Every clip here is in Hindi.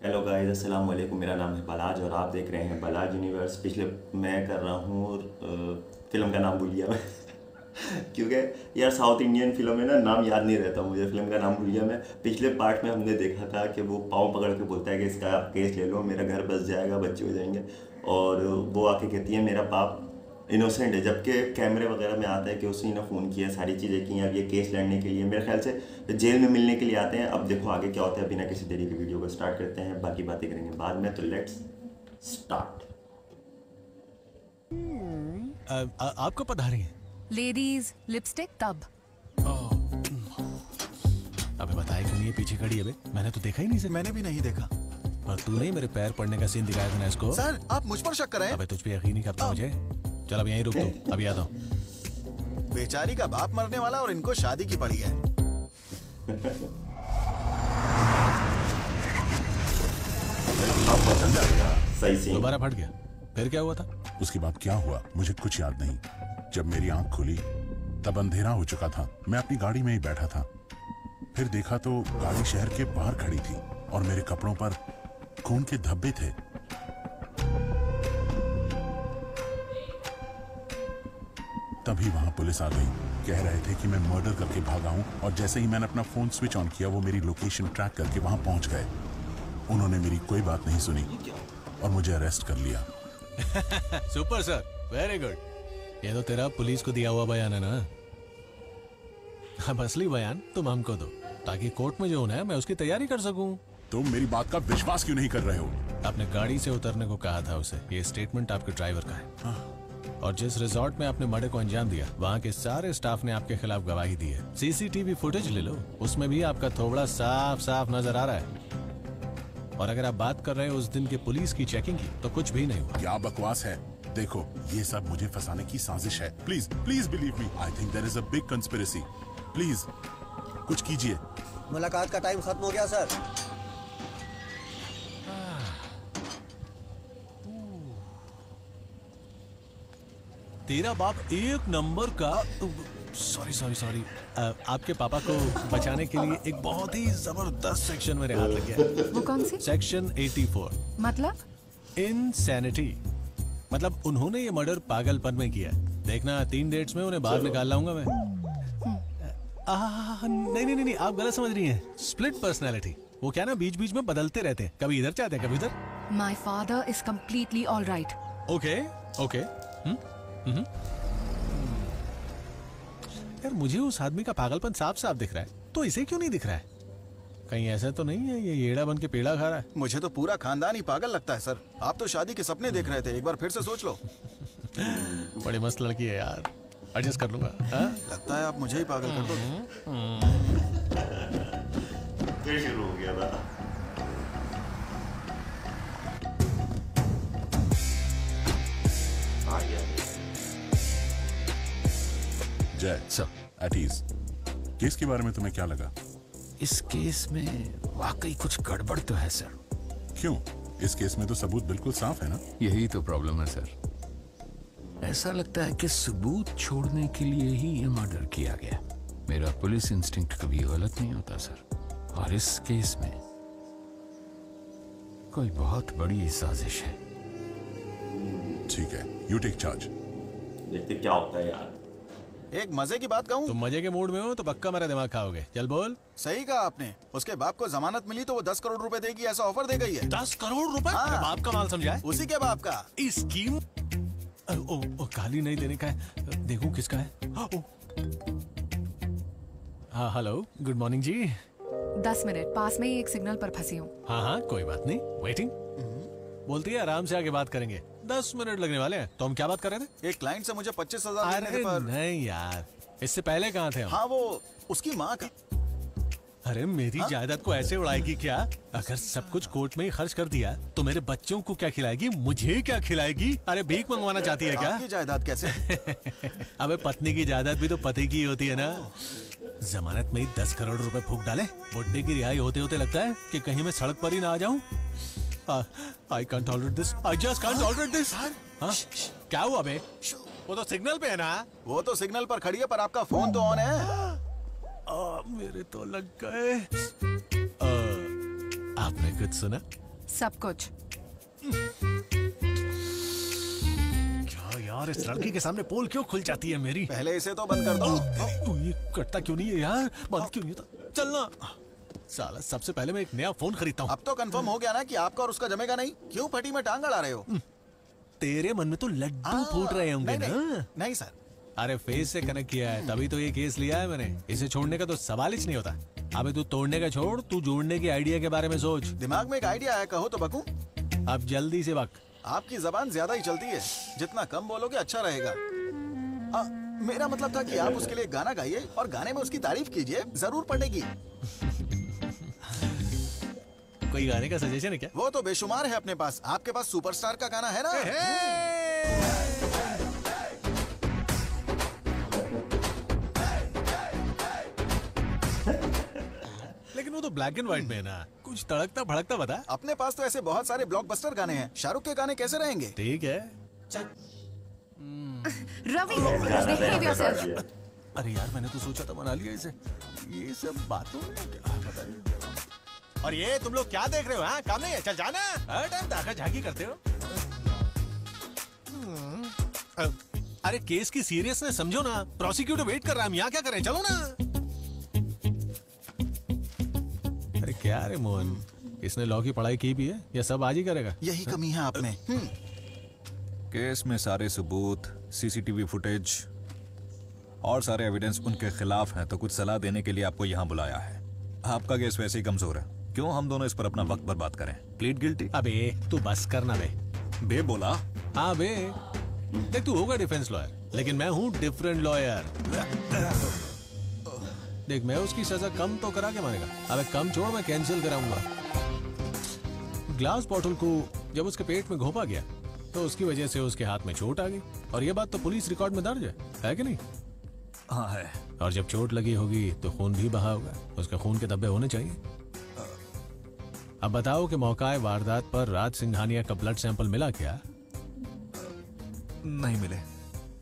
हेलो गाइस, अस्सलाम वालेकुम। मेरा नाम है बलाज और आप देख रहे हैं बलाज यूनिवर्स। पिछले मैं कर रहा हूँ फिल्म का नाम भूल गया मैं क्योंकि यार साउथ इंडियन फिल्म है ना, नाम याद नहीं रहता मुझे, फिल्म का नाम भूल गया मैं। पिछले पार्ट में हमने देखा था कि वो पाँव पकड़ के बोलता है कि इसका आप केस ले लो, मेरा घर बस जाएगा, बच्चे हो जाएंगे। और वो आके कहती है मेरा बाप इनोसेंट है, जबकि कैमरे वगैरह में आता है कि उसी ने फ़ोन किया, सारी चीज़ें की हैं। अब ये केस लड़ने के लिए मेरे ख्याल से जेल में मिलने के लिए आते हैं। अब देखो आगे क्या होता है। बिना किसी देरी के वीडियो को स्टार्ट करते हैं, बाकी बातें करेंगे बाद में। तो लेट्स स्टार्ट। आपको पता नहीं है? लेडीज लिपस्टिक तब। अबे बताया क्यों नहीं है पीछे खड़ी है बे? मैंने तो देखा ही नहीं। मैंने भी नहीं देखा। और तूने मेरे पैर पड़ने का सीन दिखाया था ना इसको। सर आप मुझ पर शक कर रहे हैं? अबे तुझ पे यकीन नहीं करता मुझे। चल अब यहीं रुक तू, अभी आता हूँ। बेचारी का बाप मरने वाला और इनको शादी की पड़ी है। सही सीन। दोबारा फट गया, फिर क्या हुआ था? उसके बाद क्या हुआ मुझे कुछ याद नहीं। जब मेरी आंख खुली तब अंधेरा हो चुका था। मैं अपनी गाड़ी में ही बैठा था। फिर देखा तो गाड़ी शहर के बाहर खड़ी थी और मेरे कपड़ों पर खून के धब्बे थे। तभी वहां पुलिस आ गई। कह रहे थे कि मैं मर्डर करके भागा हूं और जैसे ही मैंने अपना फोन स्विच ऑन किया वो मेरी लोकेशन ट्रैक करके वहां पहुंच गए। उन्होंने मेरी कोई बात नहीं सुनी और मुझे अरेस्ट कर लिया। Super sir, very good. ये तो तेरा पुलिस को दिया हुआ बयान है ना? अब असली बयान तुम हमको दो ताकि कोर्ट में जो होना है मैं उसकी तैयारी कर सकूं। तुम मेरी बात का विश्वास क्यों नहीं कर रहे हो? आपने गाड़ी से उतरने को कहा था उसे। ये स्टेटमेंट आपके ड्राइवर का है। और जिस रिजॉर्ट में आपने मर्डर को अंजाम दिया वहाँ के सारे स्टाफ ने आपके खिलाफ गवाही दी है। सीसीटीवी फुटेज ले लो, उसमें भी आपका थोबड़ा साफ साफ नजर आ रहा है। और अगर आप बात कर रहे हो उस दिन के पुलिस की चेकिंग की, तो कुछ भी नहीं हुआ। क्या बकवास है? देखो ये सब मुझे फंसाने की साजिश है। Please please believe me, I think there is a big conspiracy. Please कुछ कीजिए। मुलाकात का टाइम खत्म हो गया सर। तेरा बाप एक नंबर का। Sorry sorry sorry. आपके पापा को बचाने के लिए एक बहुत ही जबरदस्त सेक्शन मेरे हाथ लग गया। वो कौन सी? सेक्शन 84। मतलब? इनसैनिटी। मतलब उन्होंने ये मर्डर पागलपन में किया। देखना 3 डेट्स में उन्हें बाहर निकाल लाऊंगा मैं। नहीं नहीं नहीं, आप गलत समझ रही हैं। Split personality. वो क्या ना बीच बीच में बदलते रहते हैं, कभी इधर चाहते हैं कभी इधर। My father is completely all right. Okay okay. यार मुझे उस आदमी का पागलपन साफ साफ दिख रहा है, तो इसे क्यों नहीं दिख रहा है? कहीं ऐसा तो नहीं है ये येड़ा बन के पेड़ा खा रहा है? मुझे तो पूरा खानदान ही पागल लगता है सर। आप तो शादी के सपने देख रहे थे, एक बार फिर से सोच लो। बड़ी मस्त लड़की है यार, एडजस्ट कर लूंगा। लगता है आप मुझे ही पागल कर दो। फिर शुरू हो गया था। आ गया जय सर, एट ईज। केस के बारे में तुम्हें क्या लगा? इस केस में वाकई कुछ गड़बड़ तो है सर। क्यों? इस केस में तो सबूत बिल्कुल साफ है ना। यही तो प्रॉब्लम है सर। ऐसा लगता है कि सबूत छोड़ने के लिए ही ये मर्डर किया गया। मेरा पुलिस इंस्टिंक्ट कभी गलत नहीं होता सर, और इस केस में कोई बहुत बड़ी साजिश है। ठीक है, यू टेक चार्ज। देखते क्या होता है यार। एक मजे की बात कहूँ? तुम मजे के मूड में हो तो पक्का मेरा दिमाग खाओगे। चल बोल। सही कहा आपने। उसके बाप को जमानत मिली तो वो 10 करोड़ रुपए देगी, ऐसा ऑफर दे गई है। 10 करोड़ रुपए? हाँ। बाप का माल समझा है? उसी के बाप का। स्कीम गाली नहीं देने का है। देखूं किसका है। हाँ हेलो, गुड मॉर्निंग जी। 10 मिनट, पास में ही एक सिग्नल पर फंसी हूँ। हाँ हाँ कोई बात नहीं, वेटिंग। बोलती है आराम से आगे बात करेंगे, 10 मिनट लगने वाले हैं। तो हम क्या बात कर रहे थे? एक क्लाइंट से मुझे 25,000 लेने अरे थे पर। नहीं यार, इससे पहले कहाँ थे हम? हाँ वो उसकी माँ का। अरे मेरी जायदाद को ऐसे उड़ाएगी क्या? अगर सब कुछ कोर्ट में ही खर्च कर दिया तो मेरे बच्चों को क्या खिलाएगी, मुझे क्या खिलाएगी? अरे भीख मंगवाना चाहती है क्या? आपकी जायदाद कैसे? अबे पत्नी की जायदाद भी तो पति की होती है ना। जमानत में ही 10 करोड़ रुपए फूंक डाले, बुड्ढे की रिहाई होते होते लगता है कि कहीं मैं सड़क पर ही ना आ जाऊं। I can't tolerate this. I just can't tolerate this. हाँ? क्या हुआ बे? वो तो सिग्नल पे है ना? वो तो सिग्नल पर खड़ी है पर आपका फोन तो ऑन है। मेरे तो लग गए। आपने कुछ सुना? सब कुछ। क्या यार, इस लड़की के सामने पोल क्यों खुल जाती है मेरी? पहले इसे तो बंद कर दो। ये कटता क्यों नहीं है यार? बंद क्यों नहीं होता? चलना साला, सबसे पहले मैं एक नया फोन खरीदता हूँ। अब तो कंफर्म हो गया ना कि आपका और उसका जमेगा नहीं? क्यों फटी में टांग अड़ा रहे हो? तेरे मन में तो लड्डू फूट रहे होंगे नहीं, ना? नहीं, नहीं सर। अरे फेस से कनेक्ट किया है तभी तो ये केस लिया है मैंने। इसे छोड़ने का तो सवाल ही नहीं होता। अबे तू तोड़ने का छोड़, तू जोड़ने की आइडिया के बारे में सोच। दिमाग में एक आइडिया आया, कहो तो बकूं? अब जल्दी से बक। आपकी जबान ज्यादा ही चलती है, जितना कम बोलोगे अच्छा रहेगा। मेरा मतलब था कि आप उसके लिए गाना गाइए और गाने में उसकी तारीफ कीजिए, जरूर पड़ेगी। कोई गाने का सजेशन है क्या? वो तो बेशुमार है अपने पास। आपके पास सुपरस्टार का गाना है ना? लेकिन वो तो ब्लैक एंड व्हाइट में है ना, कुछ तड़कता भड़कता बता। अपने पास तो ऐसे बहुत सारे ब्लॉकबस्टर गाने हैं, शाहरुख के गाने कैसे रहेंगे? ठीक है। Ravi, behave yourself. अरे यार, मैंने तो सोचा था मना लिया इसे। ये सब बातों में क्या पता नहीं। और ये तुम लोग क्या देख रहे हो? हाँ, काम नहीं है, चल जाना। हर टाइम दागा झाकी करते हो। अरे केस की सीरियसनेस समझो ना, प्रोसिक्यूटर वेट कर रहा है, हम यहाँ क्या करें? चलो ना। अरे क्या रे मोहन, इसने लॉ की पढ़ाई की भी है या सब आज ही करेगा? यही कमी है आप में। केस में सारे सबूत, सीसीटीवी फुटेज और सारे एविडेंस उनके खिलाफ हैं, तो कुछ सलाह देने के लिए आपको यहाँ बुलाया है। आपका केस वैसे ही कमजोर है, क्यों हम दोनों इस पर अपना वक्त बर्बाद करें? Plead guilty. अबे तू बस करना बे। बे बोला? हाँ बे, देख तू होगा डिफेंस लॉयर, लेकिन मैं हूँ डिफरेंट लॉयर। देख, मैं उसकी सजा कम तो करा के मानेगा। अबे कम छोड़, मैं कैंसिल कराऊंगा। ग्लास बॉटल को जब उसके पेट में घोंपा गया तो उसकी वजह से उसके हाथ में चोट आ गई, और ये बात तो पुलिस रिकॉर्ड में दर्ज है कि नहीं? हाँ है। और जब चोट लगी होगी तो खून भी बहा होगा, उसके खून के धब्बे होने चाहिए। अब बताओ कि मौका वारदात पर राज सिंघानिया का ब्लड सैंपल मिला क्या? नहीं मिले।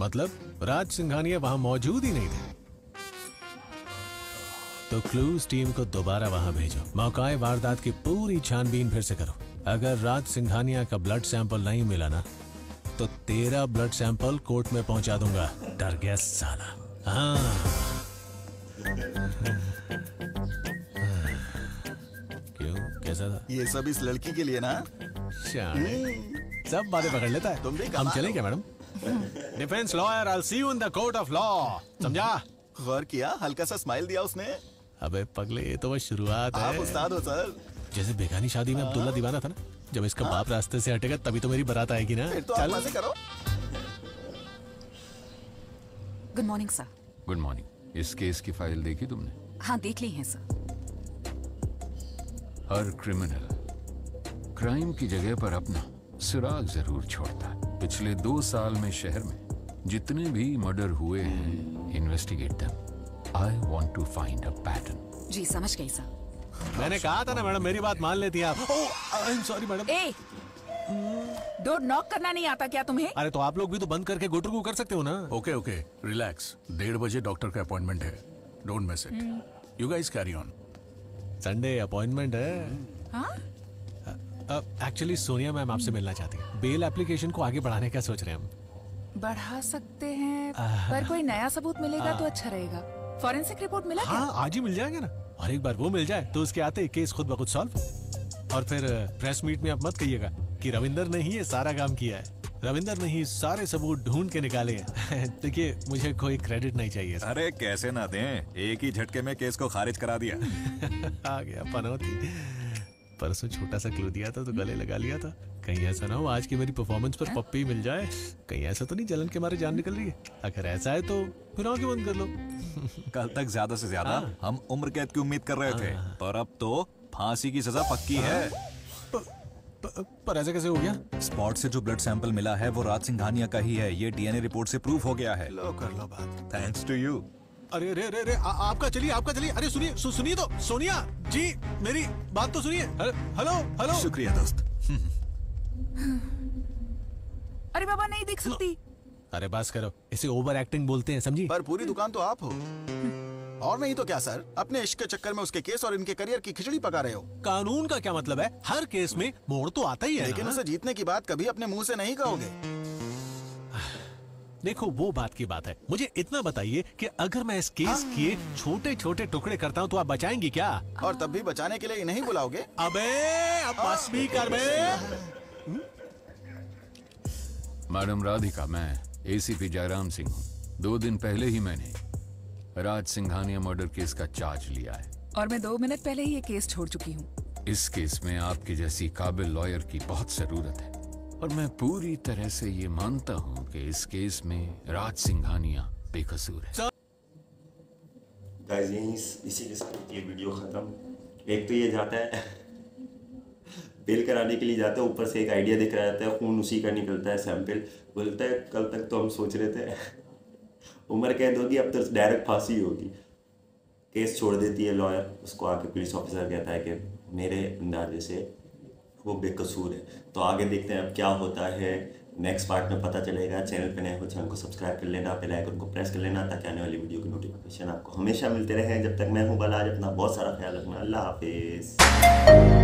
मतलब राज सिंघानिया वहां मौजूद ही नहीं थे। तो क्लूज टीम को दोबारा वहां भेजो, मौका वारदात की पूरी छानबीन फिर से करो। अगर राज सिंघानिया का ब्लड सैंपल नहीं मिला ना, तो तेरा ब्लड सैंपल कोर्ट में पहुंचा दूंगा। डर गया साला। हाँ। क्यों, कैसा था? ये सब इस लड़की के लिए ना? सब बातें पकड़ लेता है। तुम भी हम चलें क्या madam? Defence lawyer, I will see you in the court of law. समझा? गौर किया, हल्का सा स्माइल दिया उसने। अबे पगले, ये तो बस शुरुआत है। आप उस्ताद हो सर। जैसे बेगानी शादी में अब्दुल्ला दीवाना था ना, जब इसका बाप रास्ते से हटेगा तभी तो मेरी बारात आएगी ना। फिर तो आप मजे करो। Good morning sir. Good morning. इस केस की फाइल देखी तुमने? हाँ, देख ली है सर। हर क्रिमिनल क्राइम की जगह पर अपना सुराग जरूर छोड़ता है। पिछले 2 साल में शहर में जितने भी मर्डर हुए हैं, investigate them. I want to find a pattern. जी समझ गई सर। मैंने कहा था ना मैडम, मेरी बात मान लेती हैं आप। I am sorry madam. A, door knock करना नहीं आता क्या तुम्हें? अरे तो आप लोग भी तो बंद करके गुटरगू कर सकते हो ना। Okay okay, relax. 1:30 बजे डॉक्टर का अपॉइंटमेंट है, don't miss it. You guys carry on. Sunday appointment है। हाँ? एक्चुअली सोनिया मैम आपसे मिलना चाहती है। बेल एप्लीकेशन को आगे बढ़ाने का सोच रहे हैं हम। बढ़ा सकते हैं, पर कोई नया सबूत मिलेगा तो अच्छा रहेगा। फॉरेंसिक रिपोर्ट मिला क्या? हाँ, आज ही मिल जाएगा ना। और एक बार वो मिल जाए तो उसके आते केस खुद ब खुद सॉल्व। और फिर प्रेस मीट में आप मत कहिएगा कि रविंदर ने ही ये सारा काम किया है। रविंदर ने ही सारे सबूत ढूंढ के निकाले हैं। देखिए, मुझे कोई क्रेडिट नहीं चाहिए। अरे कैसे ना दें, एक ही झटके में केस को खारिज करा दिया। आ गया पनौती। परसों छोटा सा क्लू दिया था तो गले लगा लिया था। कहीं ऐसा ना हो आज की मेरी परफॉर्मेंस पर पप्पी मिल जाए। कहीं ऐसा तो नहीं जलन के मारे जान निकल रही है? अगर ऐसा है तो फिर आगे बंद कर लो। कल तक ज्यादा से ज्यादा हम उम्र कैद की उम्मीद कर रहे थे, पर अब तो फांसी की सजा पक्की है। पर ऐसा कैसे हो गया? स्पॉट से जो ब्लड सैंपल मिला है वो राज सिंघानिया का ही है। ये डीएनए रिपोर्ट से प्रूफ हो गया है। लो कर लो बात। Thanks to you. अरे रे रे रे, आपका चलिए, आपका चलिए। अरे सुनिए, सुनिए तो सोनिया जी, मेरी बात तो सुनिए। Hello hello. शुक्रिया दोस्त। अरे बाबा, नहीं देख सकती। अरे बस करो, इसे ओवर एक्टिंग बोलते हैं, समझी? पर पूरी दुकान तो आप हो। और नहीं तो क्या सर, अपने इश्क के चक्कर में उसके केस और इनके करियर की खिचड़ी पका रहे हो। कानून का क्या मतलब है? हर केस में मोड़ तो आता ही है लेकिन ना? उसे जीतने की बात कभी अपने मुंह से नहीं कहोगे। देखो वो बात की बात है, मुझे इतना बताइए कि अगर मैं इस केस के छोटे छोटे टुकड़े करता हूँ तो आप बचाएंगी क्या? और तब भी बचाने के लिए नहीं बुलाओगे? अबे अब बस भी कर बे। मैडम राधिका, मैं एसीपी जयराम सिंह हूँ। 2 दिन पहले ही मैंने राज सिंघानिया मर्डर केस का चार्ज लिया है और मैं 2 मिनट पहले ही ये केस छोड़ चुकी हूँ। इस केस में आपकी जैसी काबिल लॉयर की बहुत जरूरत है और मैं पूरी तरह से ये मानता हूँ कि इस केस में राज सिंघानिया बेकसूर है। गाइस इसी के साथ ये वीडियो ख़त्म। एक तो ये जाता है बिल कराने के लिए जाता है, ऊपर से एक आइडिया दिख रहा है, खून उसी का निकलता है सैंपल। बोलता है कल तक तो हम सोच रहे थे उम्र कैद होगी, अब तो डायरेक्ट फांसी होगी। केस छोड़ देती है लॉयर, उसको आके पुलिस ऑफिसर कहता है कि मेरे अंदाजे से वो बेकसूर है। तो आगे देखते हैं अब क्या होता है, नेक्स्ट पार्ट में पता चलेगा। चैनल पे नए हो चैनल को सब्सक्राइब कर लेना, बेल आइकन को प्रेस कर लेना ताकि आने वाली वीडियो की नोटिफिकेशन आपको हमेशा मिलते रहे। जब तक मैं हूँ बलाज, अपना बहुत सारा ख्याल रखना। अल्लाह हाफिज़।